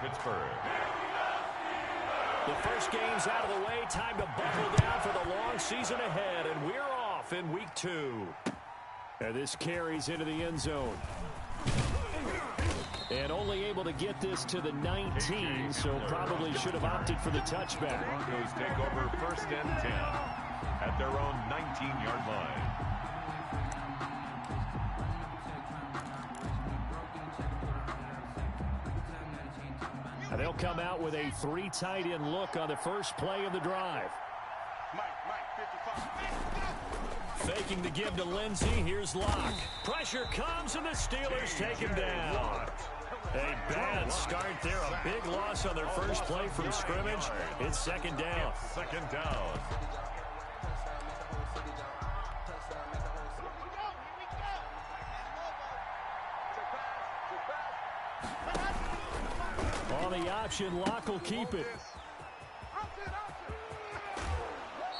Pittsburgh. The first game's out of the way. Time to buckle down for the long season ahead, and we're off in week 2. And this carries into the end zone. And only able to get this to the 19, so probably should have opted for the touchback. The Broncos take over 1st and 10 at their own 19-yard line. And they'll come out with a 3 tight end look on the first play of the drive. Faking the give to Lindsey. Here's Locke. Pressure comes, and the Steelers take him down. A bad start there. A big loss on their first play from scrimmage. It's 2nd down. 2nd down. On the option, Locke will keep it.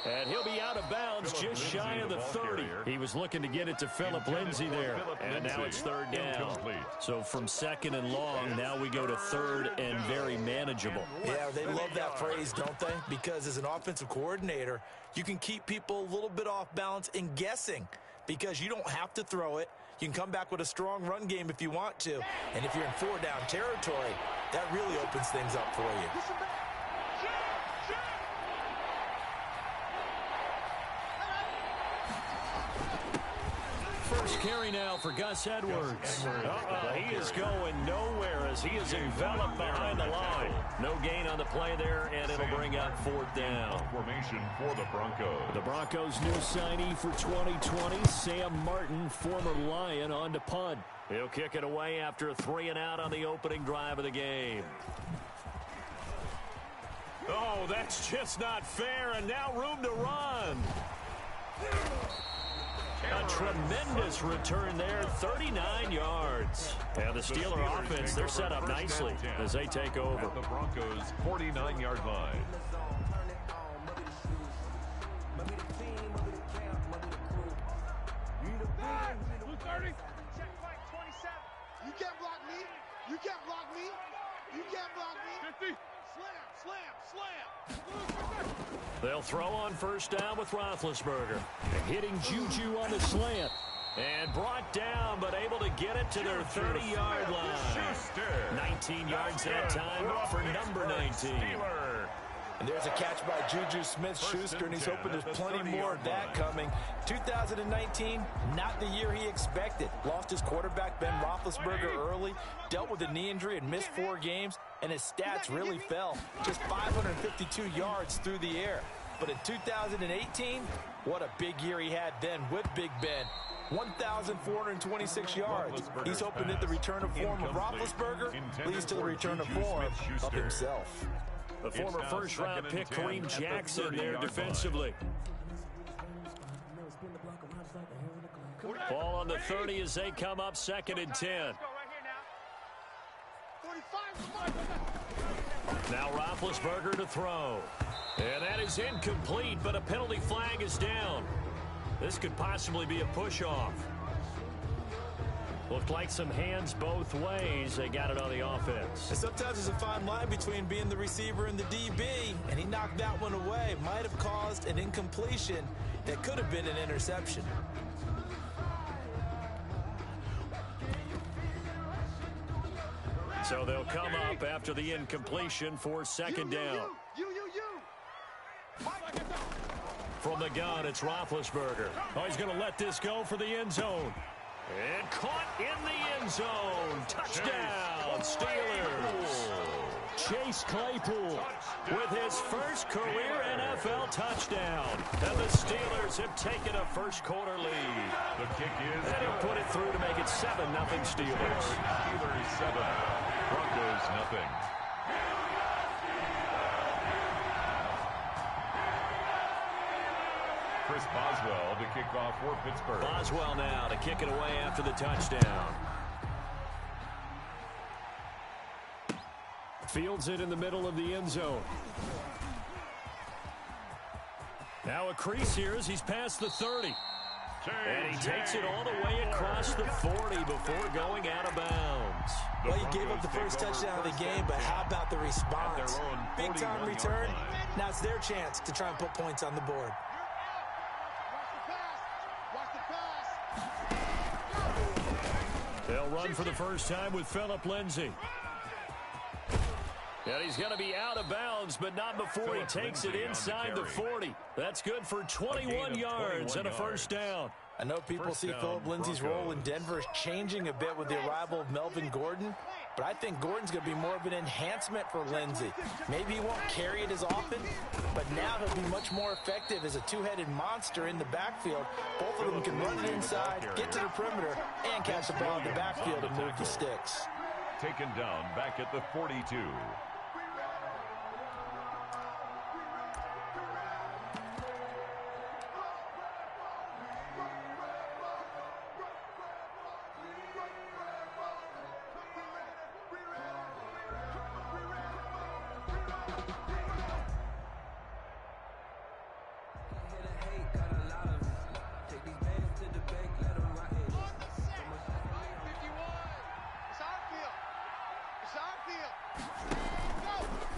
And he'll be out of bounds just shy of the 30. He was looking to get it to Philip Lindsay there. And now it's 3rd down. So from 2nd and long, now we go to 3rd and very manageable. Yeah, they love that phrase, don't they? Because as an offensive coordinator, you can keep people a little bit off balance and guessing because you don't have to throw it. You can come back with a strong run game if you want to. And if you're in 4-down territory, that really opens things up for you. First carry now for Gus Edwards. He is going nowhere as he is enveloped behind the line. No gain on the play there, and it'll bring up 4th down. Formation for the Broncos. The Broncos' new signee for 2020, Sam Martin, former Lion, on to punt. He'll kick it away after a 3 and out on the opening drive of the game. Oh, that's just not fair, and now room to run. A tremendous return there, 39 yards. And the Steeler offense, they're set up nicely as they take over. At the Broncos' 49-yard line. You can't block me. You can't block me. You can't block me. 50. Slam. They'll throw on 1st down with Roethlisberger. Hitting Juju on the slant. And brought down, but able to get it to their 30-yard line. 19 yards that time for number 19. And there's a catch by Juju Smith-Schuster, and he's hoping there's plenty more of that coming. 2019, not the year he expected. Lost his quarterback, Ben Roethlisberger, early, dealt with a knee injury and missed 4 games, and his stats really fell. Just 552 yards through the air. But in 2018, what a big year he had then with Big Ben. 1,426 yards. He's hoping that the return of form of Roethlisberger leads to the return of form of himself. The former first-round pick Kareem Jackson there defensively. Ball on the 30 as they come up 2nd and 10. Now Roethlisberger to throw. And that is incomplete, but a penalty flag is down. This could possibly be a push-off. Looked like some hands both ways. They got it on the offense. And sometimes there's a fine line between being the receiver and the DB, and he knocked that one away. Might have caused an incompletion that could have been an interception. So they'll come up after the incompletion for 2nd down. From the gun, it's Roethlisberger. Oh, he's going to let this go for the end zone. And caught in the end zone. Touchdown, Steelers. Chase Claypool with his first career NFL touchdown. And the Steelers have taken a first-quarter lead. The kick is And he'll put it through to make it 7-0 Steelers. Steelers 7, Broncos nothing. Chris Boswell to kick off for Pittsburgh. Boswell now to kick it away after the touchdown. Fields it in the middle of the end zone. Now a crease here as he's past the 30. And he takes it all the way across the 40 before going out of bounds. Well, he gave up the first touchdown of the game, but how about the response? Big-time return. Now it's their chance to try and put points on the board. They'll run for the first time with Phillip Lindsay. And he's going to be out of bounds, but not before he takes it inside the 40. That's good for 21 yards and a first down. I know people see Phillip Lindsay's role in Denver is changing a bit with the arrival of Melvin Gordon, but I think Gordon's going to be more of an enhancement for Lindsay. Maybe he won't carry it as often, but now he'll be much more effective as a two-headed monster in the backfield. Both of them can run it inside, get to the perimeter, and catch the ball in the backfield and move the sticks. Taken down back at the 42.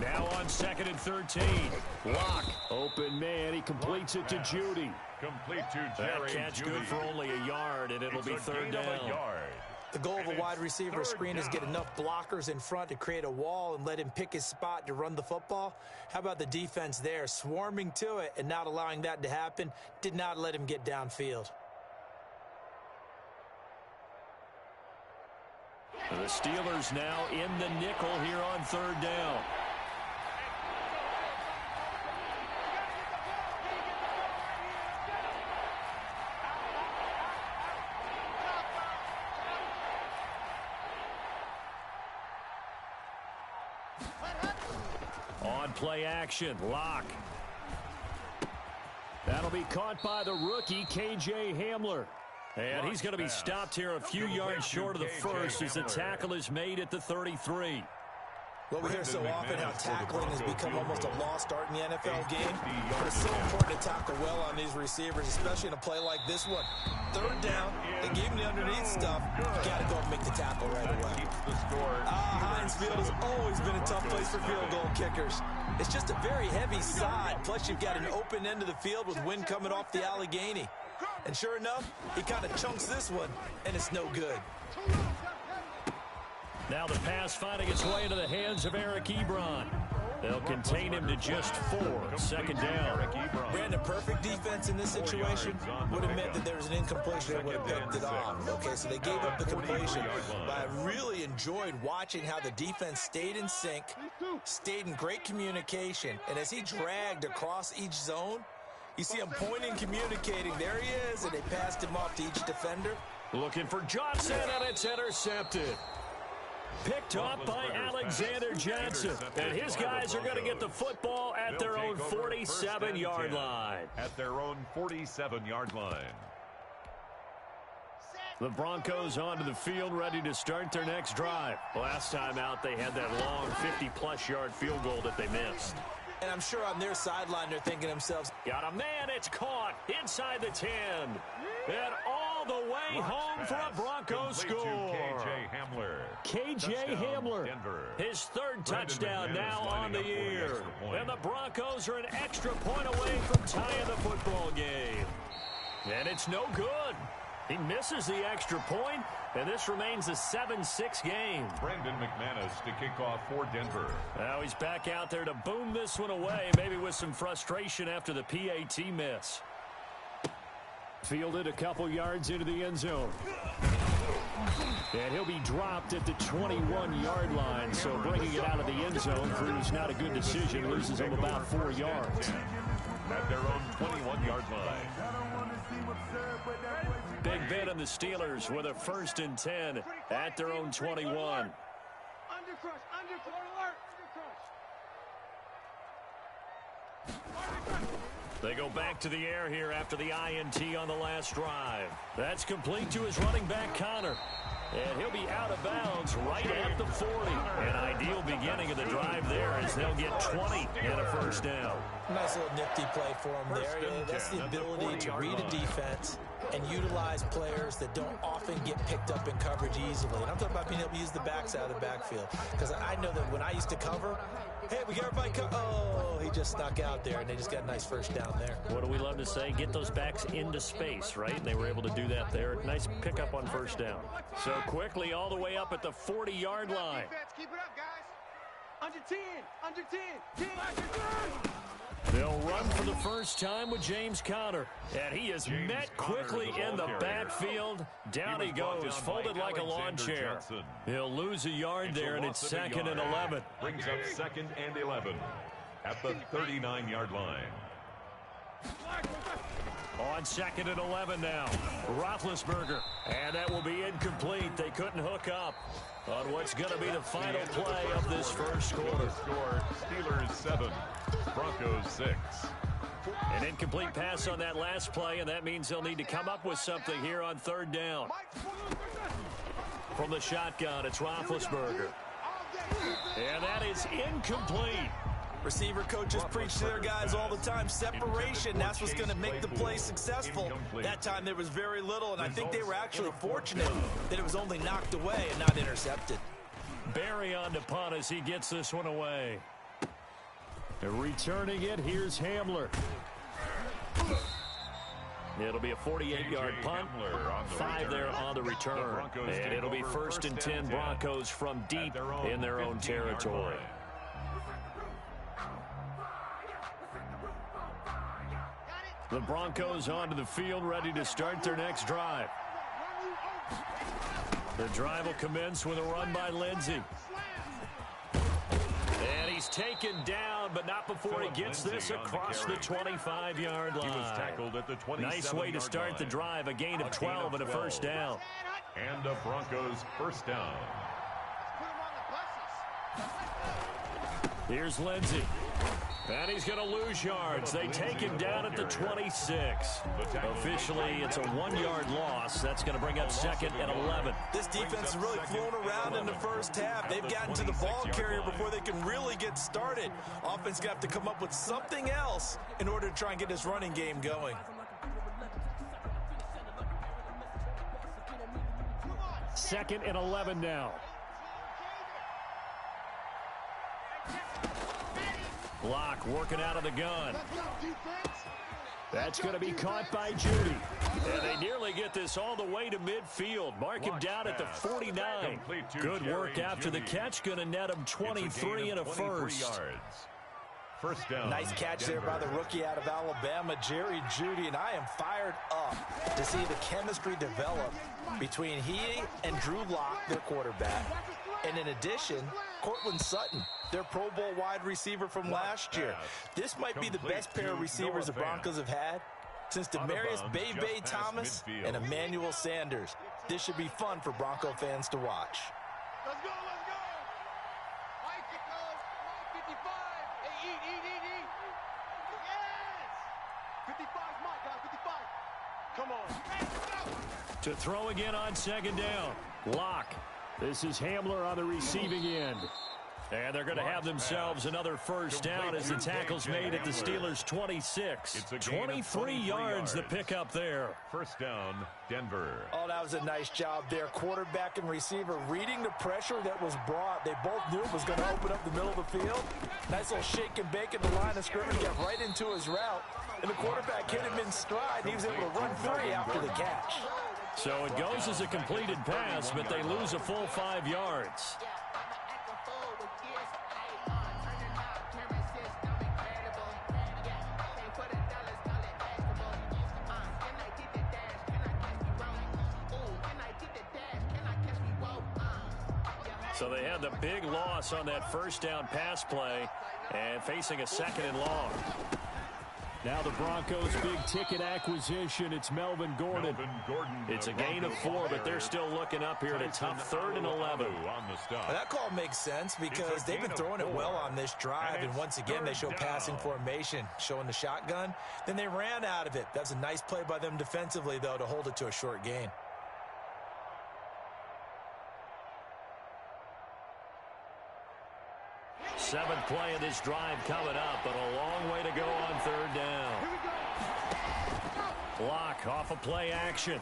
Now on 2nd and 13. Lock. Open man. He completes it to Judy. Complete to Jerry That catch Judy. good for only a yard, and it'll be third down. The goal of a wide receiver screen is get enough blockers in front to create a wall and let him pick his spot to run the football. How about the defense there, swarming to it and not allowing that to happen? Did not let him get downfield. The Steelers now in the nickel here on third down. On play action, Lock. That'll be caught by the rookie, K.J. Hamler. And he's going to be stopped here a few yards short of the first as the tackle is made at the 33. Well, we hear so often how tackling has become almost a lost art in the NFL game. But it's so important to tackle well on these receivers, especially in a play like this one. Third down, they gave him the underneath stuff. You got to go and make the tackle right away. Heinz Field has always been a tough place for field goal kickers. It's just a very heavy side. Plus, you've got an open end of the field with wind coming off the Allegheny. And sure enough, he kind of chunks this one, and it's no good. Now the pass finding its way into the hands of Eric Ebron. They'll contain him to just 4. Second down. Brandon, perfect defense in this situation would have meant that there was an incompletion that would have picked it off. Okay, so they gave up the completion. But I really enjoyed watching how the defense stayed in sync, stayed in great communication. And as he dragged across each zone, you see him pointing, communicating. There he is, and they passed him off to each defender. Looking for Johnson, and it's intercepted. Picked up by Alexander Johnson. And his guys are going to get the football at their own 47-yard line. At their own 47-yard line. The Broncos onto the field, ready to start their next drive. Last time out, they had that long 50-plus yard field goal that they missed. And I'm sure on their sideline, they're thinking to themselves, got a man, it's caught inside the 10. And all the way home for a Broncos score. K.J. Hamler, his third touchdown now on the year. And the Broncos are an extra point away from tying the football game. And it's no good. He misses the extra point, and this remains a 7-6 game. Brandon McManus to kick off for Denver. Now he's back out there to boom this one away, maybe with some frustration after the PAT miss. Fielded a couple yards into the end zone. And he'll be dropped at the 21-yard line, so bringing it out of the end zone proves not a good decision, loses him about 4 yards. At their own 21-yard line. Big Ben and the Steelers with a 1st and 10 at their own 21. Undercrush, alert. They go back to the air here after the INT on the last drive. That's complete to his running back, Connor. And he'll be out of bounds right at the 40. An ideal beginning of the drive there as they'll get 20 and a first down. Nice little nifty play for him there. Yeah, that's the ability to read a defense and utilize players that don't often get picked up in coverage easily. And I'm talking about being able to use the backs out of the backfield. Because I know that when I used to cover, hey, we got everybody oh, he just snuck out there, and they just got a nice first down there. What do we love to say? Get those backs into space, right? And they were able to do that there. Nice pickup on first down. So quickly all the way up at the 40-yard line. Keep it up, guys. Under 10, under 10, 10. They'll run for the first time with James Conner. And he is met quickly in the backfield. Down he goes, folded like a lawn chair. He'll lose a yard there, and it's 2nd and 11. Brings up 2nd and 11 at the 39-yard line. On 2nd and 11 now. Roethlisberger. And that will be incomplete. They couldn't hook up on what's going to be the final play of this first quarter. Score, Steelers 7, Broncos 6. An incomplete pass on that last play, and that means they'll need to come up with something here on 3rd down. From the shotgun, it's Roethlisberger. And that is incomplete. Receiver coaches preach to their guys all the time. Separation, that's what's going to make the play successful. That time there was very little, and I think they were actually fortunate that it was only knocked away and not intercepted. Barry on to punt as he gets this one away. Returning it, here's Hamler. It'll be a 48-yard punt, 5 there on the return. And it'll be 1st and 10 Broncos from deep in their own territory. The Broncos onto the field, ready to start their next drive. The drive will commence with a run by Lindsey. And he's taken down, but not before he gets this across the 25-yard line. He was tackled at the 27-yard line. Nice way to start the drive, a gain of 12 and a first down. And a Broncos first down. Here's Lindsey. And he's going to lose yards. They take him down at the 26. Officially, it's a 1-yard loss. That's going to bring up 2nd and 11. This defense is really flown around in the first half. They've gotten to the ball carrier before they can really get started. Offense going to have to come up with something else in order to try and get this running game going. 2nd and 11 now. Block working out of the gun. That's going to be caught by Judy. And they nearly get this all the way to midfield. Mark him down at the 49. Good work after the catch. Going to net him 23 and a first. First down. Nice catch there by the rookie out of Alabama, Jerry Judy, and I am fired up to see the chemistry develop between he and Drew Lock, their quarterback, and in addition, Cortland Sutton, their Pro Bowl wide receiver from last year. This might be the best pair of receivers the Broncos have had since Demarius Bay Thomas and Emmanuel Sanders. This should be fun for Bronco fans to watch. Let's go, let's go. Mike, it goes. 55. Hey, eat. Yes. 55's Mike, guys. 55. Come on. Hey, let's go. To throw again on 2nd down. Lock. This is Hamler on the receiving end. And they're going to have themselves another first down as the tackle's made at the Steelers' 26. 23 yards the pickup there. First down, Denver. Oh, that was a nice job there. Quarterback and receiver reading the pressure that was brought. They both knew it was going to open up the middle of the field. Nice little shake and bake at the line of scrimmage, got right into his route. And the quarterback hit him in stride. He was able to run free after the catch. So it goes as a completed pass, but they lose a full 5 yards. So they had the big loss on that first down pass play and facing a 2nd and long. Now the Broncos' big-ticket acquisition, it's Melvin Gordon. It's a gain of 4, but they're still looking up here at a tough 3rd and 11. Well, that call makes sense because they've been throwing it well on this drive, and once again they show passing formation, showing the shotgun. Then they ran out of it. That's a nice play by them defensively, though, to hold it to a short gain. 7th play of this drive coming up, but a long way to go on 3rd down. Block off of play action.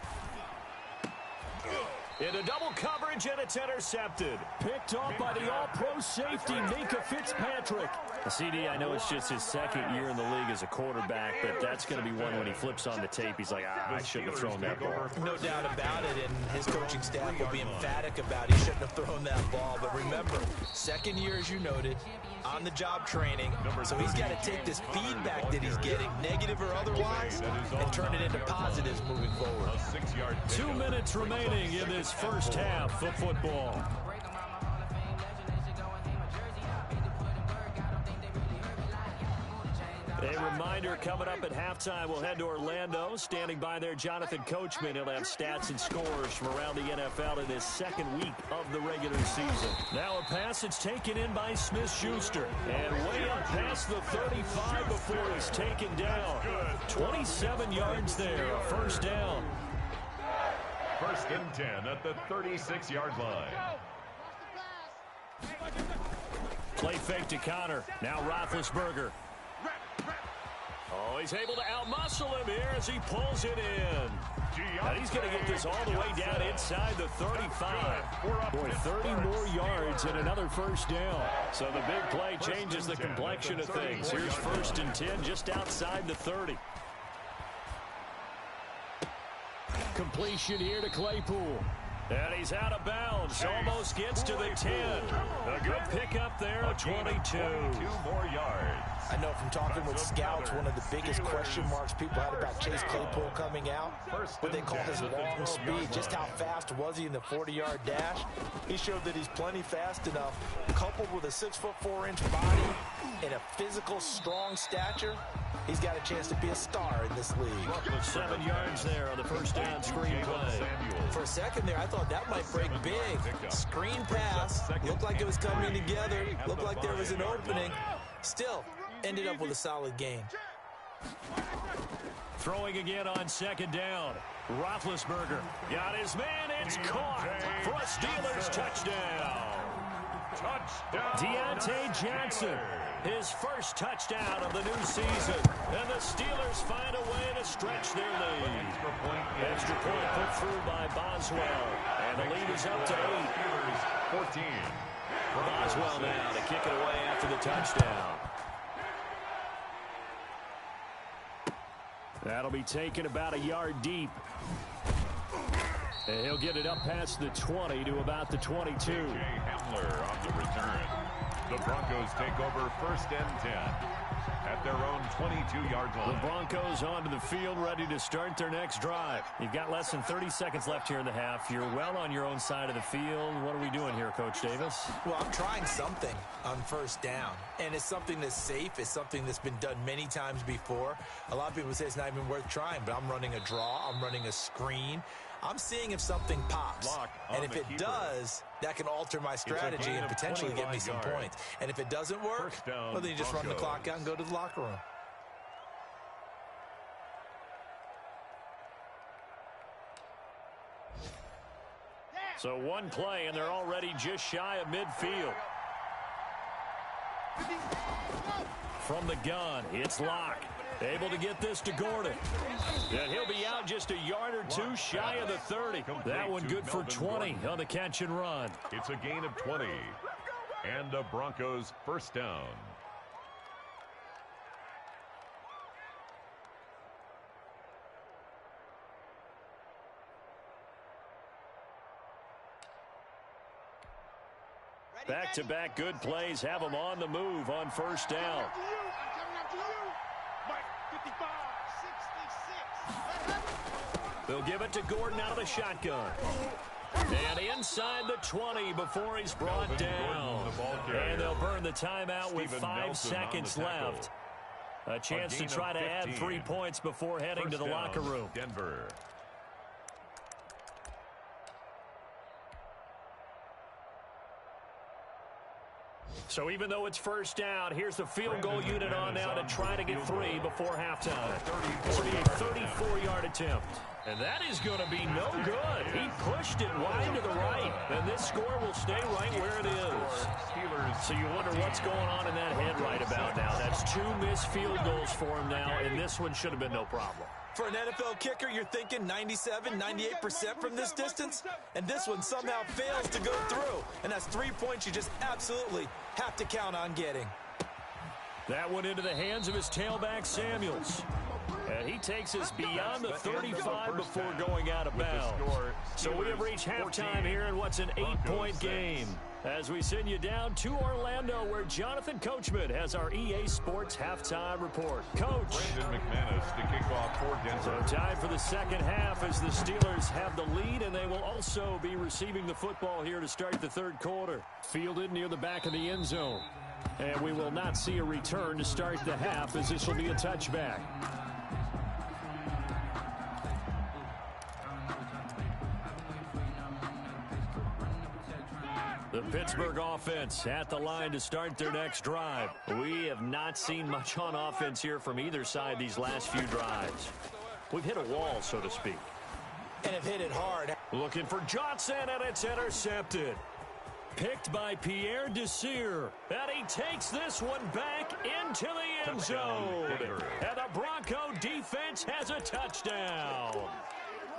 Into double coverage, and it's intercepted. Picked off by the all-pro safety, Minka Fitzpatrick. CD, I know it's just his 2nd year in the league as a quarterback, but that's going to be one when he flips on the tape. He's like, I shouldn't have thrown that ball. No doubt about it, and his coaching staff will be emphatic about he shouldn't have thrown that ball. But remember, 2nd year, as you noted, on-the-job training, so he's got to take this feedback that he's getting, negative or otherwise, and turn it into positives moving forward. 2 minutes remaining in this first half of football. A reminder, coming up at halftime, we'll head to Orlando. Standing by there, Jonathan Coachman. He'll have stats and scores from around the NFL in his 2nd week of the regular season. Now a pass that's taken in by Smith-Schuster. And way up past the 35 before he's taken down. 27 yards there, a 1st down. 1st and 10 at the 36-yard line. Play fake to Connor. Now Roethlisberger. Oh, he's able to outmuscle him here as he pulls it in. And he's going to get this all the way down inside the 35. Boy, 30 more yards and another 1st down. So the big play changes the complexion of things. Here's 1st and 10 just outside the 30. Completion here to Claypool. And he's out of bounds. Almost gets to the 10. A good pickup there at 22. 22 more yards. I know from talking with scouts, one of the biggest question marks people had about Chase Claypool coming out, what they call his long speed. Just how fast was he in the 40-yard dash? He showed that he's plenty fast enough, coupled with a 6'4" body and a physical, strong stature. He's got a chance to be a star in this league. 7 yards there on the 1st down screen play. For a second there, I thought that might break big. Screen pass. Looked like it was coming together. Looked like there was an opening. Still, ended up with a solid gain. Throwing again on 2nd down. Roethlisberger got his man. It's caught for a Steelers touchdown. Deontay Johnson, his 1st touchdown of the new season. And the Steelers find a way to stretch their lead. Extra point put through by Boswell. And the lead is up to 8. 14. Boswell now to kick it away after the touchdown. That'll be taken about a yard deep. And he'll get it up past the 20 to about the 22. Hamler on the return. The Broncos take over 1st and 10 at their own 22-yard line. The Broncos onto the field, ready to start their next drive. You've got less than 30 seconds left here in the half. You're well on your own side of the field. What are we doing here, Coach Davis? Well, I'm trying something on 1st down, and it's something that's safe. It's something that's been done many times before. A lot of people say it's not even worth trying, but I'm running a draw. I'm running a screen. I'm seeing if something pops, and if it does, that can alter my strategy and potentially get me some points. And if it doesn't work, well, then you just run the clock out and go to the locker room. So one play, and they're already just shy of midfield. From the gun, it's Locke. Able to get this to Gordon. And he'll be out just a yard or two shy of the 30. That one good for 20 on the catch and run. It's a gain of 20. And the Broncos 1st down. Back-to-back good plays have them on the move on 1st down. They'll give it to Gordon out of the shotgun. And inside the 20 before he's brought down. And they'll burn the timeout with 5 seconds left. A chance to try to add 3 points before heading to the locker room. Denver. So even though it's first down, here's the field goal unit on now to try to get 3 before halftime. This will be a 34-yard attempt. And that is going to be no good. He pushed it wide to the right, and this score will stay right where it is. So you wonder what's going on in that head right about now. That's 2 missed field goals for him now, and this one should have been no problem. For an NFL kicker, you're thinking 97, 98% from this distance, and this one somehow fails to go through. And that's 3 points you just absolutely have to count on getting. That one into the hands of his tailback, Samuels. And he takes us beyond the 35 before going out of bounds. So we have reached halftime here in what's an 8-point game. As we send you down to Orlando, where Jonathan Coachman has our EA Sports Halftime Report. Coach. Brandon McManus to kick off for Denver. So time for the second half as the Steelers have the lead, and they will also be receiving the football here to start the third quarter. Fielded near the back of the end zone. And we will not see a return to start the half, as this will be a touchback. The Pittsburgh offense at the line to start their next drive. We have not seen much on offense here from either side these last few drives. We've hit a wall, so to speak. And have hit it hard. Looking for Johnson, and it's intercepted. Picked by Pierre Desir. And he takes this one back into the end zone. And the Bronco defense has a touchdown.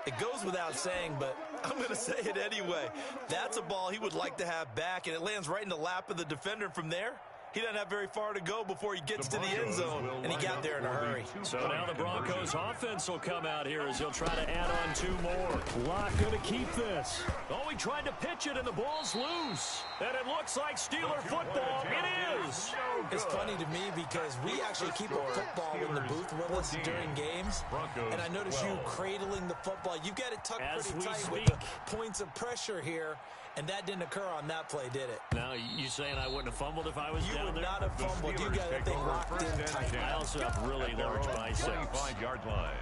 It goes without saying, but I'm going to say it anyway. That's a ball he would like to have back, and it lands right in the lap of the defender from there. He doesn't have very far to go before he gets to the end zone, and he got there in a hurry. So now the Broncos offense will come out here as he'll try to add on 2 more. Locke going to keep this. Oh, he tried to pitch it, and the ball's loose. And it looks like Steeler football. It is. It's funny to me because we actually keep a football in the booth with us during games. And I notice you cradling the football. You've got it tucked pretty tight with the points of pressure here. And that didn't occur on that play, did it? Now, you saying I wouldn't have fumbled if I was down there? You would not have fumbled. You got that thing locked in tight. I also have really large biceps. 25-yard line.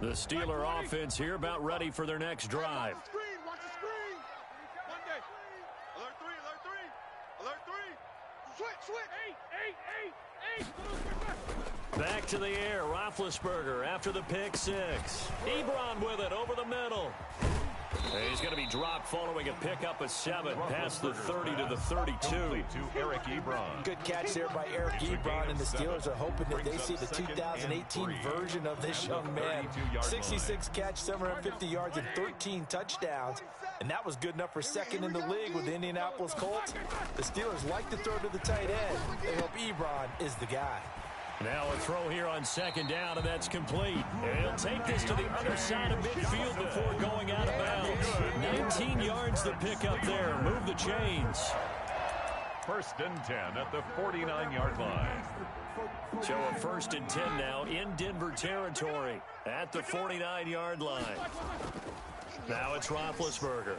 The Steeler offense here about ready for their next drive. Watch the screen. One day. Alert 3, alert 3. Alert 3. Switch. 8. Back to the air, Roethlisberger after the pick 6. Ebron with it over the middle. And he's going to be dropped following a pickup of 7 past the 30 to the 32. To Eric Ebron. Good catch there by Eric Ebron, and the Steelers are hoping that they see the 2018 version of this young man. 66 catch, 750 yards, and 13 touchdowns. And that was good enough for second in the league with the Indianapolis Colts. The Steelers like to throw to the tight end. They hope Ebron is the guy. Now a throw here on second down, and that's complete. And he'll take this to the other side of midfield before going out of bounds. 19 yards to pick up there. Move the chains. 1st and 10 at the 49-yard line. So a 1st and 10 now in Denver territory at the 49-yard line. Now it's Roethlisberger.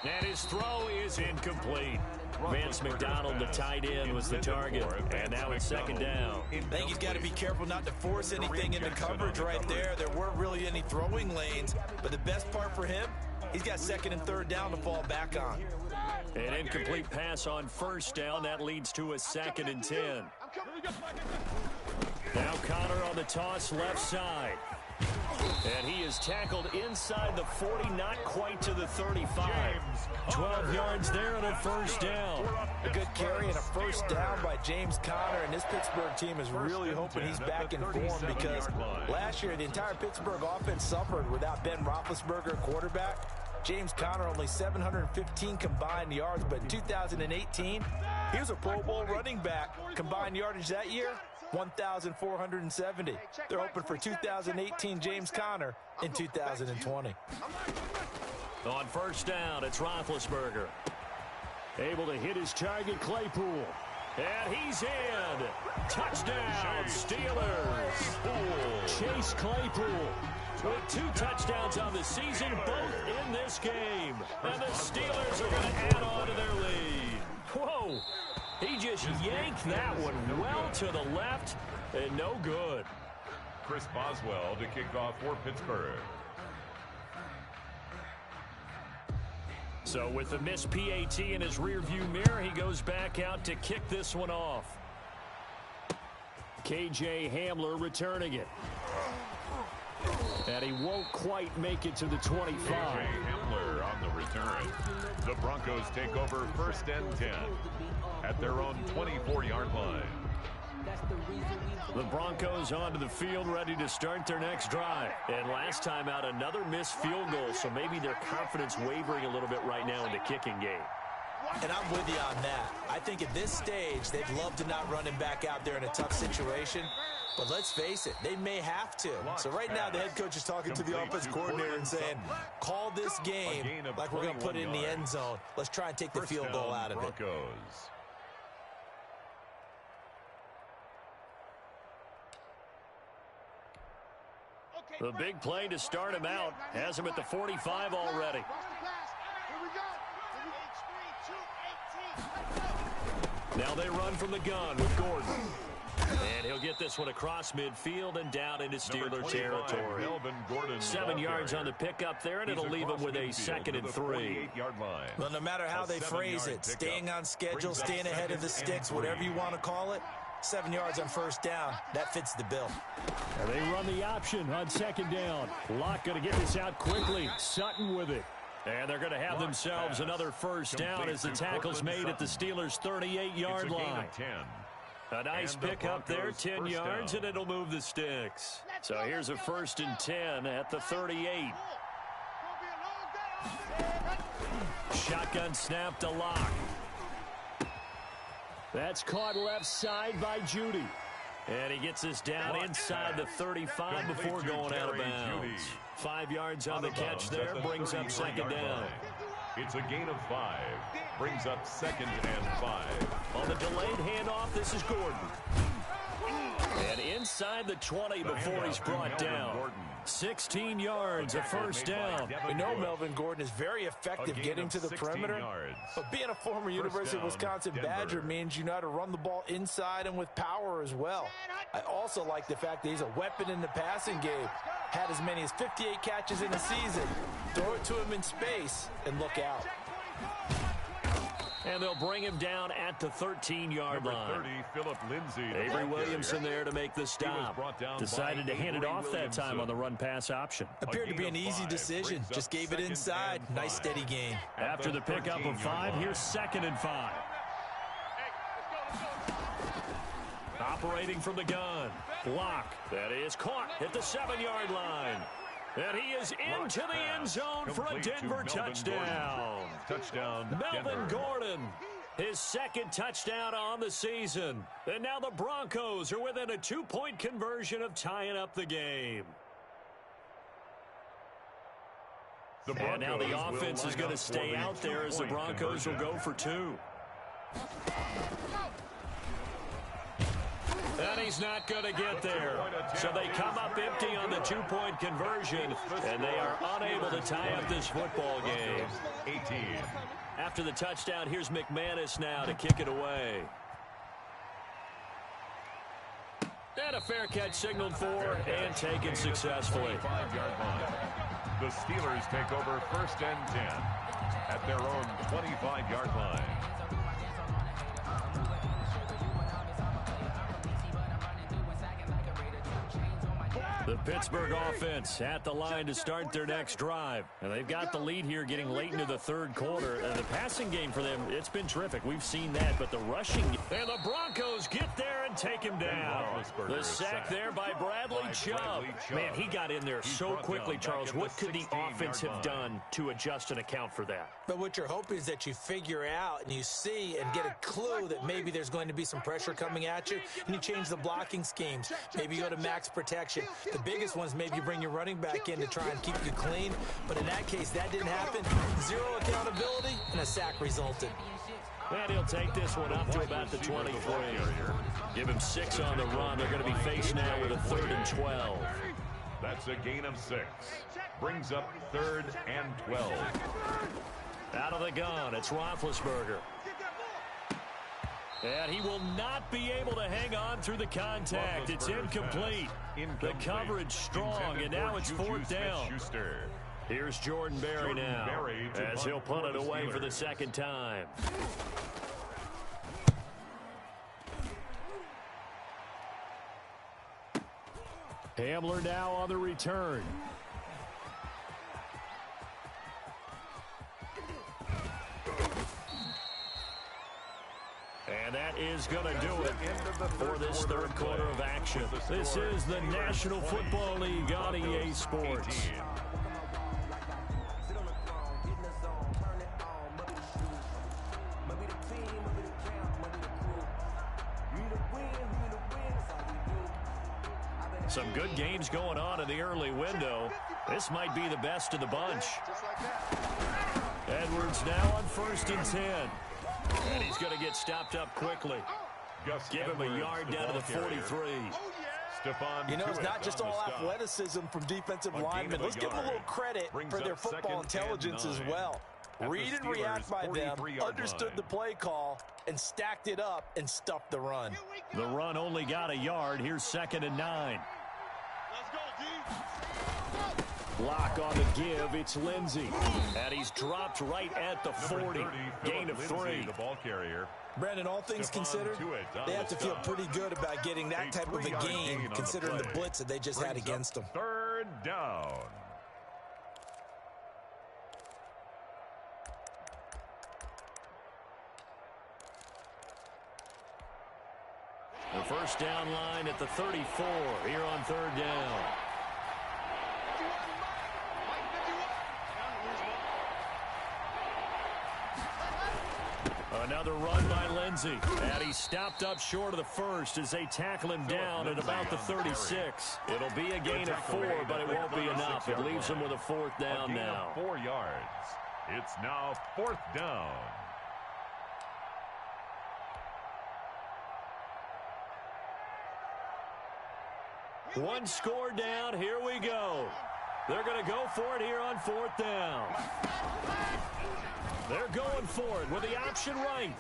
And his throw is incomplete. Vance McDonald, the tight end, was the target. And now it's 2nd down. I think he's got to be careful not to force anything into coverage right there. There weren't really any throwing lanes. But the best part for him, he's got 2nd and 3rd down to fall back on. An incomplete pass on 1st down. That leads to a 2nd and 10. Now Connor on the toss left side. And he is tackled inside the 40, not quite to the 35. 12 yards there and a 1st down. A good carry and a 1st down by James Conner, and this Pittsburgh team is really hoping he's back in form because last year the entire Pittsburgh offense suffered without Ben Roethlisberger, quarterback. James Conner only 715 combined yards, but in 2018, he was a Pro Bowl running back. Combined yardage that year, 1,470. They're hoping for 2018 James Conner in 2020. On 1st down, it's Roethlisberger. Able to hit his target, Claypool. And he's in. Touchdown, Steelers. Chase Claypool with 2 touchdowns on the season, both in this game. And the Steelers are going to add on to their lead. Whoa. He just yanked that one well to the left, and no good. Chris Boswell to kick off for Pittsburgh. So with the missed PAT in his rearview mirror, he goes back out to kick this one off. KJ Hamler returning it. And he won't quite make it to the 25. KJ Hamler on the return. The Broncos take over 1st and 10 at their own 24-yard line. The Broncos onto the field, ready to start their next drive. And last time out, another missed field goal, so maybe their confidence wavering a little bit right now in the kicking game. And I'm with you on that. I think at this stage, they'd love to not run him back out there in a tough situation. But let's face it, they may have to. So right now, the head coach is talking to the offense coordinator and saying, call this game like we're going to put it in the end zone. Let's try and take the field goal out of it. The big play to start him out has him at the 45 already. Now they run from the gun with Gordon. And he'll get this one across midfield and down into Steeler territory. 7 yards on the pickup there, and it'll leave him with a 2nd and 3. Well, no matter how they phrase it, staying on schedule, staying ahead of the sticks, whatever you want to call it, 7 yards on 1st down. That fits the bill. And they run the option on 2nd down. Locke going to get this out quickly. Sutton with it. And they're going to have themselves another 1st down as the tackle's made at the Steelers' 38-yard line. A nice pick up there, 10 yards, and it'll move the sticks. So here's a 1st and 10 at the 38. Shotgun snap to Locke. That's caught left side by Judy. And he gets this down inside the 35 before going out of bounds. 5 yards on the catch there, brings up 2nd down. It's a gain of 5. Brings up 2nd and 5. On the delayed handoff, this is Gordon. And inside the 20 before he's brought down. 16 yards, a 1st down. We know Melvin Gordon is very effective getting to the perimeter. But being a former University of Wisconsin Badger means you know how to run the ball inside and with power as well. I also like the fact that he's a weapon in the passing game. Had as many as 58 catches in a season. Throw it to him in space and look out. And they'll bring him down at the 13-yard line. 30, Philip Lindsay. Avery Williamson there to make the stop. Decided to hand it off that time on the run-pass option. Appeared to be an easy decision. Just gave it inside. Nice steady gain. After the pickup of 5, here's 2nd and 5. Operating from the gun. Block. That is caught at the 7-yard line. And he is into the end zone for a Denver touchdown. Melvin Gordon, his 2nd touchdown on the season. And now the Broncos are within a 2-point conversion of tying up the game. And now the offense is going to stay out there as the Broncos will go for 2. And he's not going to get there. So they come up empty on the 2-point conversion, and they are unable to tie up this football game. 18. After the touchdown, here's McManus now to kick it away. And a fair catch signaled for and taken successfully. 5-yard line. The Steelers take over 1st and 10 at their own 25-yard line. The Pittsburgh offense at the line to start their next drive. And they've got the lead here getting late into the 3rd quarter. And the passing game for them, it's been terrific. We've seen that. But the rushing... And the Broncos get there and take him down. The sack there by Bradley Chubb. Man, he got in there so quickly, Charles. What could the offense have done to adjust and account for that? But what you're hoping is that you figure out and you see and get a clue that maybe there's going to be some pressure coming at you, and you change the blocking schemes. Maybe you go to max protection. The biggest ones, maybe you bring your running back in to try and keep you clean. But in that case, that didn't happen. 0 accountability, and a sack resulted. And he'll take this one up to about the 23. Give him 6 on the run. They're going to be faced now with a 3rd and 12. That's a gain of 6. Brings up 3rd and 12. Out of the gun, it's Roethlisberger. And he will not be able to hang on through the contact. It's incomplete. The coverage strong, and now it's 4th down. Here's Jordan Berry now, as he'll punt it away for the second time. Hamler now on the return. And that is going to do it for this third quarter of action. This is the National Football League on EA Sports. Some good games going on in the early window. This might be the best of the bunch. Edwards now on 1st and 10. And he's going to get stopped up quickly. Give him a yard down to the 43. You know, it's not just all athleticism from defensive linemen. Let's give them a little credit for their football intelligence as well. Read and react by them, understood the play call, and stacked it up and stuffed the run. The run only got a yard. Here's 2nd and 9. Block on the give. It's Lindsey. And he's dropped right at the 40. Gain of 3. The ball carrier. Brandon, all things considered, they have to feel pretty good about getting that type of a game, considering the blitz that they just had against them. 3rd down. The first down line at the 34 here on 3rd down. Another run by Lindsey. And he's stopped up short of the first as they tackle him down at about the 36. It'll be a gain of 4, but it won't be enough. It leaves him with a 4th down now. 4 yards. It's now 4th down. One score down. Here we go. They're going to go for it here on 4th down. They're going for it with the option right.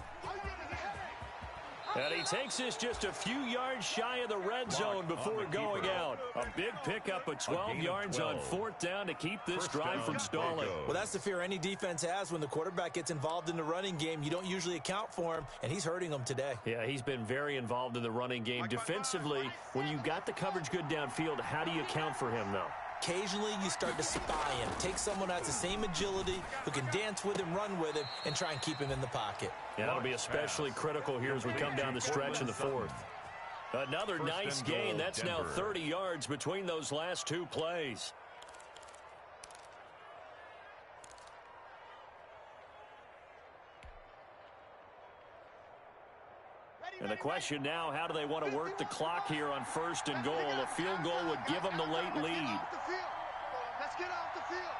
And he takes this just a few yards shy of the red zone before going out. A big pickup of 12 yards on 4th down to keep this drive from stalling. Well, that's the fear any defense has when the quarterback gets involved in the running game. You don't usually account for him, and he's hurting them today. Yeah, he's been very involved in the running game. Defensively, when you got the coverage good downfield, how do you account for him, though? Occasionally, you start to spy him. Take someone who has the same agility, who can dance with him, run with him, and try and keep him in the pocket. Yeah, that'll be especially critical here as we come down the stretch in the 4th. Another nice gain. That's now 30 yards between those last 2 plays. And the question now, how do they want to work the clock here on 1st and goal? A field goal would give them the late lead. Let's get off the field.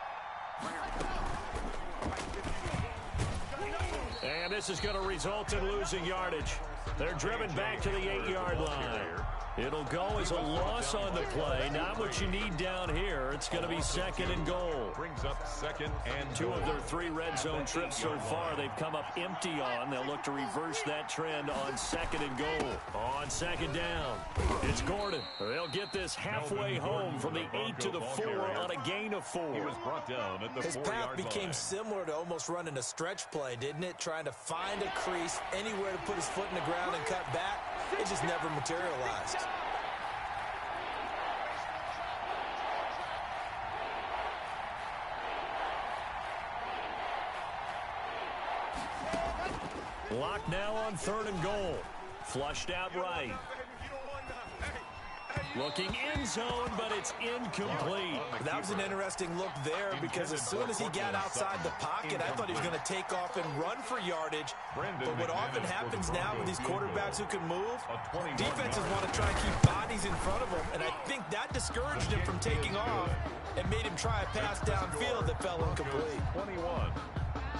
And this is going to result in losing yardage. They're driven back to the 8-yard line. It'll go as a loss on the play. Not what you need down here. It's going to be 2nd and goal. Brings up 2nd and 2 of their 3 red zone trips so far they've come up empty on. They'll look to reverse that trend on 2nd and goal. On 2nd down, it's Gordon. They'll get this halfway home from the 8 to the 4 on a gain of 4. He was brought down at the 4-yard line. His path became similar to almost running a stretch play, didn't it? Trying to find a crease, anywhere to put his foot in the ground and cut back. It just never materialized. Lock now on 3rd and goal. Flushed out right. Looking end zone, but it's incomplete. That was an interesting look there because as soon as he got outside the pocket, I thought he was going to take off and run for yardage. But what often happens now with these quarterbacks who can move, defenses want to try and keep bodies in front of them, and I think that discouraged him from taking off and made him try a pass downfield that fell incomplete. 21.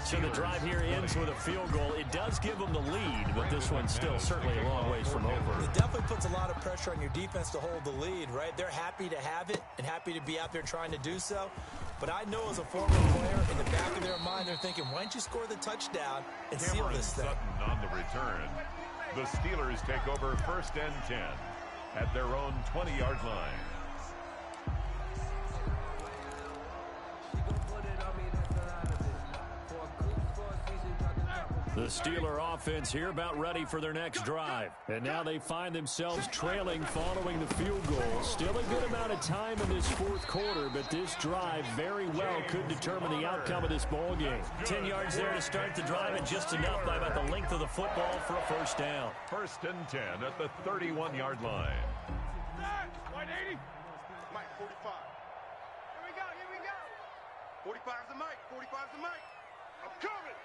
So the drive here ends with a field goal. It does give them the lead, but this one's still certainly a long ways from over. It definitely puts a lot of pressure on your defense to hold the lead, right? They're happy to have it and happy to be out there trying to do so. But I know as a former player, in the back of their mind, they're thinking, why don't you score the touchdown and seal this thing? Sutton on the return. The Steelers take over 1st and 10 at their own 20-yard line. The Steeler offense here about ready for their next drive. And now they find themselves trailing following the field goal. Still a good amount of time in this fourth quarter, but this drive very well could determine the outcome of this ball game. 10 yards there to start the drive, and just enough by about the length of the football for a first down. 1st and 10 at the 31-yard line. White 80. Mike, 45. Here we go. 45's the mic. 45's the mic. I'm coming.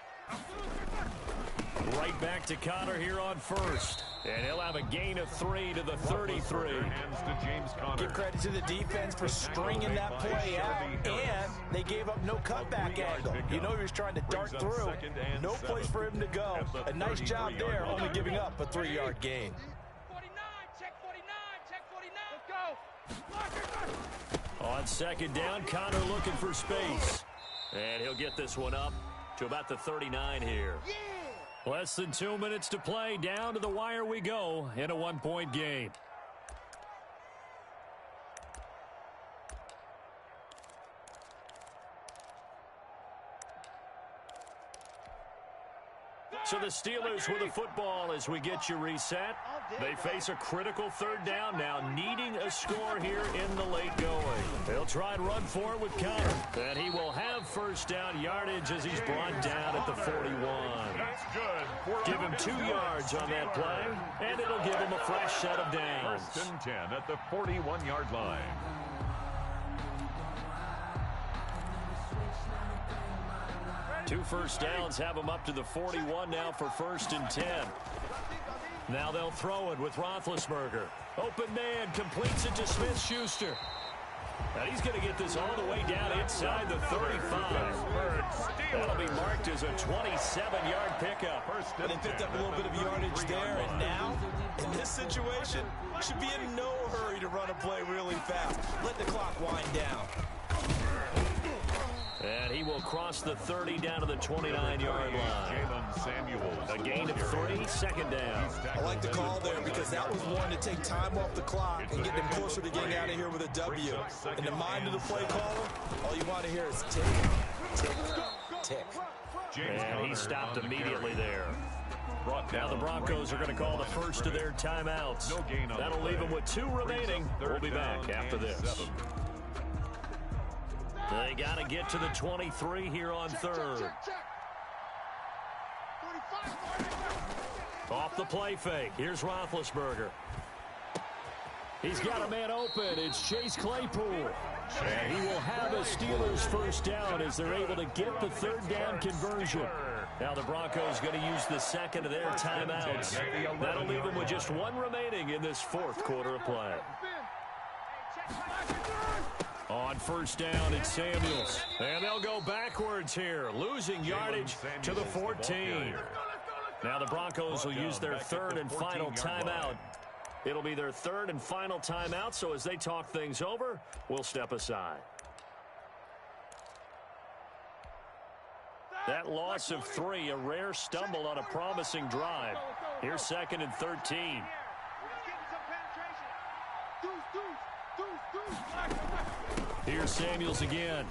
Right back to Connor here on first. And he'll have a gain of 3 to the 33. Hands to James Conner. Give credit to the defense for stringing that play out, and they gave up no cutback angle. You know he was trying to dart through. No place for him to go. A nice job there, only giving up a 3-yard gain. 49, check 49, check 49. Let's go. On 2nd down, Connor looking for space. And he'll get this one up to about the 39 here. Less than 2 minutes to play. Down to the wire we go in a 1-point game. So the Steelers with the football as we get you reset. They face a critical 3rd down now, needing a score here in the late going. They'll try and run for it with Connor. And he will have 1st down yardage as he's brought down at the 41. That's good. Give him 2 yards on that play, and it'll give him a fresh set of downs. 1st and 10 at the 41-yard line. Two first downs have them up to the 41 now for 1st and 10. Now they'll throw it with Roethlisberger. Open man, completes it to Smith-Schuster. Now he's going to get this all the way down inside the 35. That'll be marked as a 27-yard pickup. They picked up a little bit of yardage there, and now, in this situation, should be in no hurry to run a play really fast. Let the clock wind down. And he will cross the 30 down to the 29-yard line. A gain of 3, 2nd down. I like the call there because that was one to take time off the clock and get them closer to getting out of here with a W. In the mind of the play caller, all you want to hear is tick, tick, tick. And he stopped immediately there. Now the Broncos are going to call the first of their timeouts. That'll leave them with 2 remaining. We'll be back after this. They got to get to the 23 here on 3rd. Off the play fake. Here's Roethlisberger. He's got a man open. It's Chase Claypool. And he will have a Steelers 1st down as they're able to get the 3rd down conversion. Now the Broncos going to use the 2nd of their timeouts. That'll leave them with just 1 remaining in this 4th quarter of play. On 1st down, it's Samuels. And they'll go backwards here, losing yardage to the 14. Now the Broncos will use their 3rd and final timeout. It'll be their 3rd and final timeout, so as they talk things over, we'll step aside. That loss of 3, a rare stumble on a promising drive. Here's 2nd and 13. Here's Samuels again.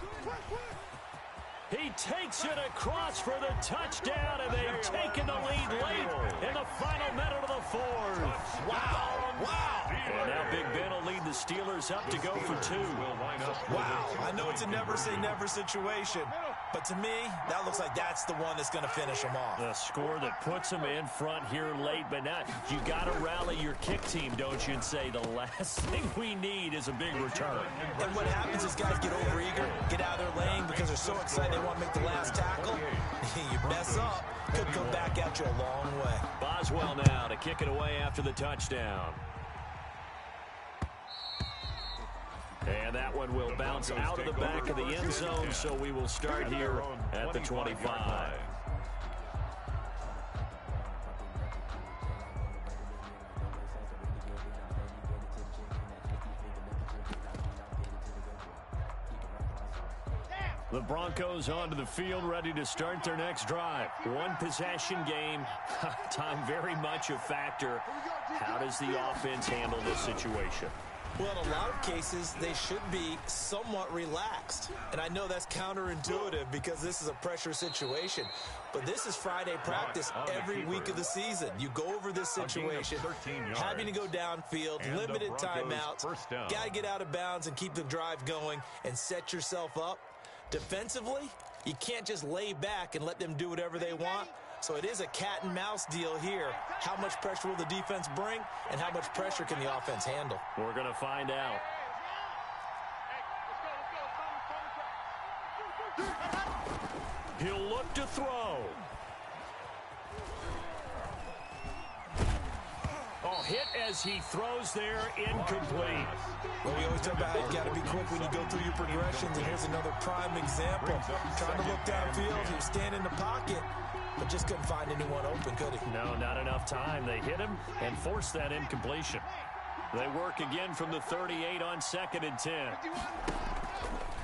He takes it across for the touchdown, and they've taken the lead late in the final minute of the 4th. Wow. And now Big Ben will lead the Steelers up to go for 2. Wow. I know it's a never-say-never situation, but to me, that looks like that's the one that's going to finish them off. The score that puts them in front here late, but now you got to rally your kick team, don't you, and say the last thing we need is a big return. And what happens is guys get overeager, get out of their lane because they're so excited they want to make the last tackle. You mess up, could come back at you a long way. Boswell now to kick it away after the touchdown. And that one will bounce out of the back of the end zone, so we will start here at the 25. The Broncos onto the field, ready to start their next drive. 1 possession game. Time very much a factor. How does the offense handle this situation? Well, in a lot of cases, they should be somewhat relaxed. And I know that's counterintuitive because this is a pressure situation. But this is Friday practice every week of the season. You go over this situation, having to go downfield, limited timeouts, got to get out of bounds and keep the drive going and set yourself up. Defensively, you can't just lay back and let them do whatever they want. So it is a cat and mouse deal here. How much pressure will the defense bring, and how much pressure can the offense handle? We're going to find out. He'll look to throw. Oh, hit as he throws there, incomplete. Well, we always talk about how you've got to be quick when you go through your progressions, and here's another prime example. Trying to look downfield, he was standing in the pocket, but just couldn't find anyone open, could he? No, not enough time. They hit him and forced that incompletion. They work again from the 38 on 2nd and 10.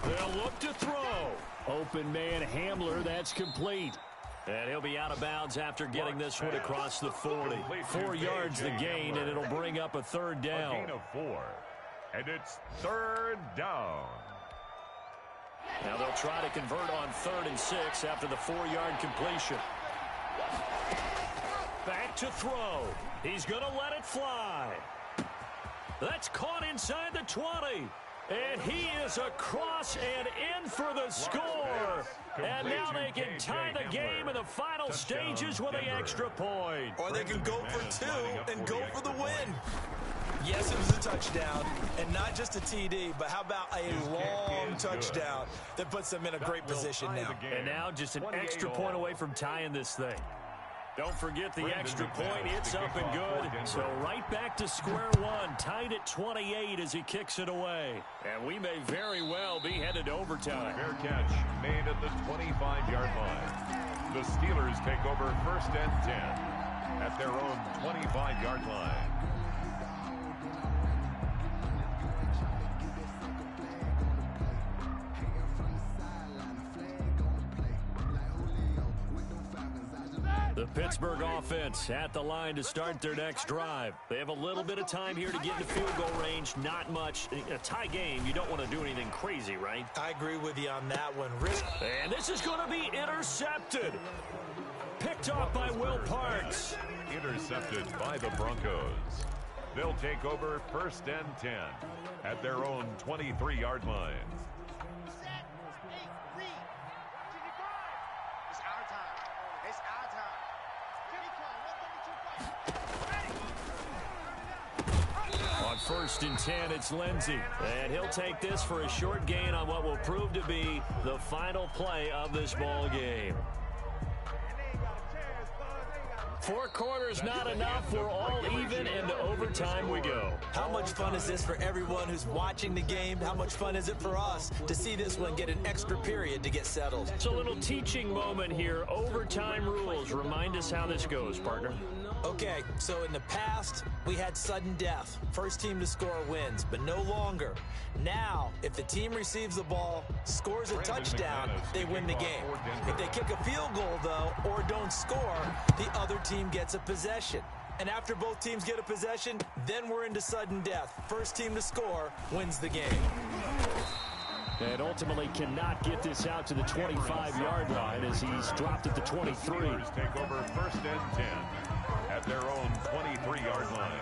They'll look to throw. Open man Hamler, that's complete. And he'll be out of bounds after getting this one across the 40. 4 yards the gain, and it'll bring up a 3rd down. A gain of 4. And it's 3rd down. Now they'll try to convert on 3rd and 6 after the 4-yard completion. Back to throw. He's going to let it fly. That's caught inside the 20. And he is across and in for the score. And now they can tie the game in the final stages with the extra point. Or they can go for 2 and go for the win. Yes, it was a touchdown, and not just a TD, but how about a long touchdown that puts them in a great position now. And now just an extra point away from tying this thing. Don't forget the extra point. It's up and good. So right back to square one, tied at 28 as he kicks it away. And we may very well be headed to overtime. Fair catch made at the 25-yard line. The Steelers take over 1st and 10 at their own 25-yard line. The Pittsburgh offense at the line to start their next drive. They have a little bit of time here to get into field goal range. Not much. A tie game, you don't want to do anything crazy, right? I agree with you on that one. And this is going to be intercepted. Picked off by Will Parks. Intercepted by the Broncos. They'll take over 1st and 10 at their own 23-yard line. On 1st and 10, it's Lindsey. And he'll take this for a short gain on what will prove to be the final play of this ball game. 4 quarters not enough. We're all even, and to overtime we go. How much fun is this for everyone who's watching the game? How much fun is it for us to see this one get an extra period to get settled? It's a little teaching moment here. Overtime rules. Remind us how this goes, partner. Okay, so in the past, we had sudden death. First team to score wins, but no longer. Now, if the team receives the ball, scores a touchdown, they win the game. If they kick a field goal, though, or don't score, the other team gets a possession. And after both teams get a possession, then we're into sudden death. First team to score wins the game. And ultimately cannot get this out to the 25-yard line as he's dropped at the 23. Steelers take over 1st and 10 at their own 23-yard line.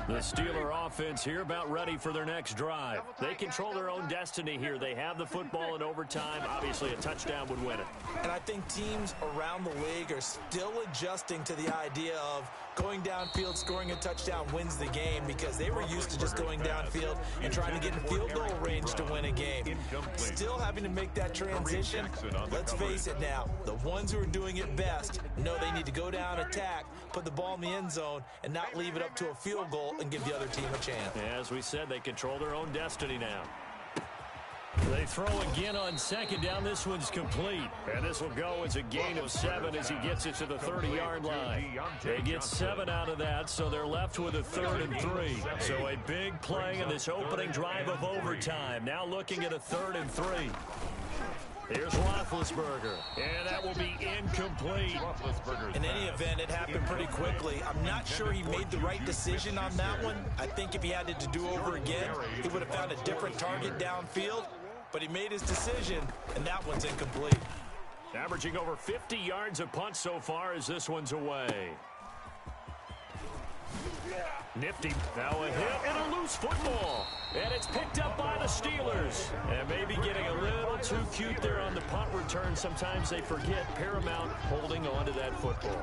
The Steeler offense here about ready for their next drive. They control their own destiny here. They have the football in overtime. Obviously, a touchdown would win it. And I think teams around the league are still adjusting to the idea of going downfield, scoring a touchdown wins the game, because they were used to just going downfield and trying to get in field goal range to win a game. Still having to make that transition. Let's face it now, the ones who are doing it best know they need to go down, attack, put the ball in the end zone, and not leave it up to a field goal and give the other team a chance. As we said, they control their own destiny now. They throw again on 2nd down. This one's complete. And this will go as a gain of 7 as he gets it to the 30-yard line. They get 7 out of that, so they're left with a 3rd and 3. So a big play in this opening drive of overtime. Now looking at a 3rd and 3. Here's Roethlisberger, and that will be incomplete. In any event, it happened pretty quickly. I'm not sure he made the right decision on that one. I think if he had to do over again, he would have found a different target downfield, but he made his decision, and that one's incomplete. Averaging over 50 yards a punt so far as this one's away. Nifty. Now a hit and a loose football. And it's picked up by the Steelers. And maybe getting a little too cute there on the punt return. Sometimes they forget paramount holding on to that football.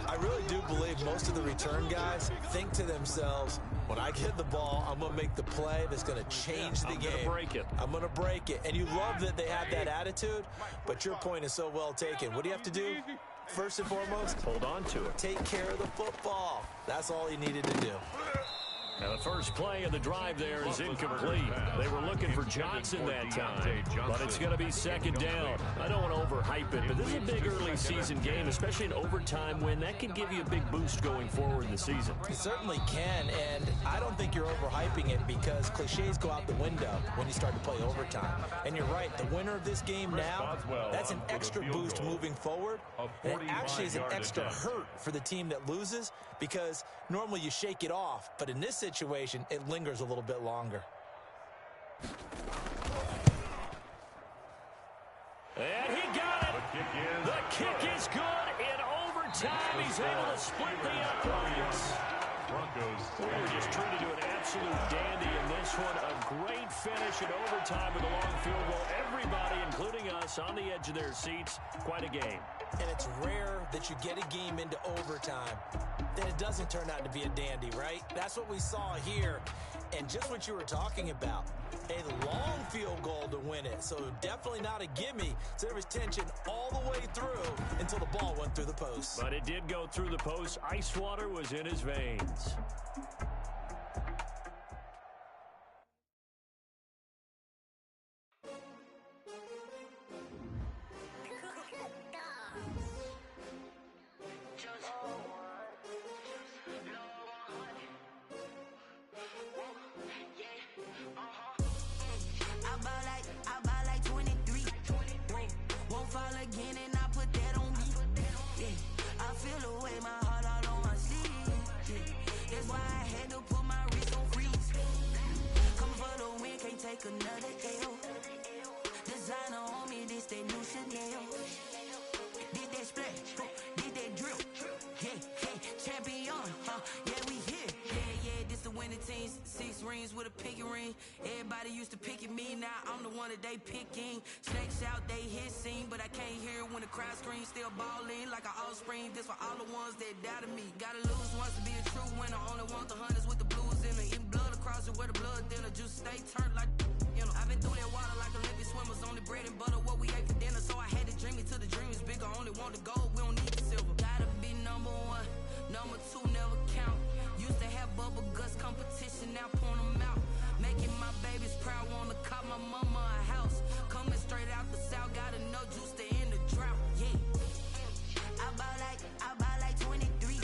I really do believe most of the return guys think to themselves, when I get the ball, I'm going to make the play that's going to change the game. I'm going to break it. I'm going to break it. And you love that they have that attitude, but your point is so well taken. What do you have to do? First and foremost, hold on to it. Take care of the football. That's all he needed to do. Now the first play of the drive there is incomplete. They were looking for Johnson that time, but it's going to be second down. I don't want to overhype it, but this is a big early season game, especially an overtime win. That can give you a big boost going forward in the season. It certainly can, and I don't think you're overhyping it because cliches go out the window when you start to play overtime. And you're right, the winner of this game now, that's an extra boost moving forward. And it actually is an extra hurt for the team that loses because normally you shake it off, but in this situation, it lingers a little bit longer. And he got it. The kick is good in overtime. He's able to split the uprights. We were just treated to an absolute dandy in this one. A great finish in overtime with a long field goal. Everybody, including us, on the edge of their seats. Quite a game. And it's rare that you get a game into overtime, then it doesn't turn out to be a dandy, right? That's what we saw here. And just what you were talking about, a long field goal to win it. So definitely not a gimme. So there was tension all the way through until the ball went through the post. But it did go through the post. Ice water was in his veins. Another L. Designer on me, this they new Chanel. Did that splash, did that drill. Yeah, champion, yeah, we here. Yeah, this the winning team. 6 rings with a pinky ring. Everybody used to pick at me, now I'm the one that they picking. Snakes out, they hit scene, but I can't hear when the crowd screams. Still balling like an offspring. This for all the ones that doubted me. Gotta lose once to be a true winner. Only want the hunters with the blues in it. Eating blood across it where the blood thinner. Juice stay turned like. I've been through that water like Olympic swimmers. Only bread and butter, what we ate for dinner. So I had to dream it till the dream is bigger. Only want the gold, we don't need the silver. Gotta be number 1, number 2 never count. Used to have bubble guts competition, now point them out. Making my babies proud, wanna call my mama a house. Coming straight out the south, gotta know juice to end the drought. Yeah, I buy like 23.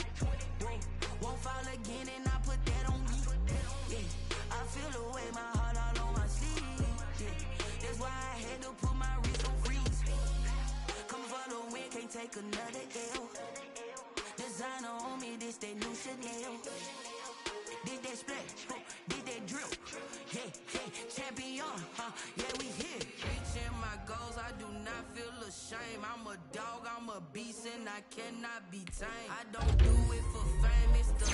Won't fall again and I put that on me. Yeah, I feel the way my heart all on my sleeve. That's why I had to put my wrist on freeze. Come for the win, can't take another L. Designer on me, this that new Chanel. Did that splash, did that drill. Yeah, champion, yeah, we here. Reaching my goals, I do not feel ashamed. I'm a dog, I'm a beast, and I cannot be tamed. I don't do it for fame, it's the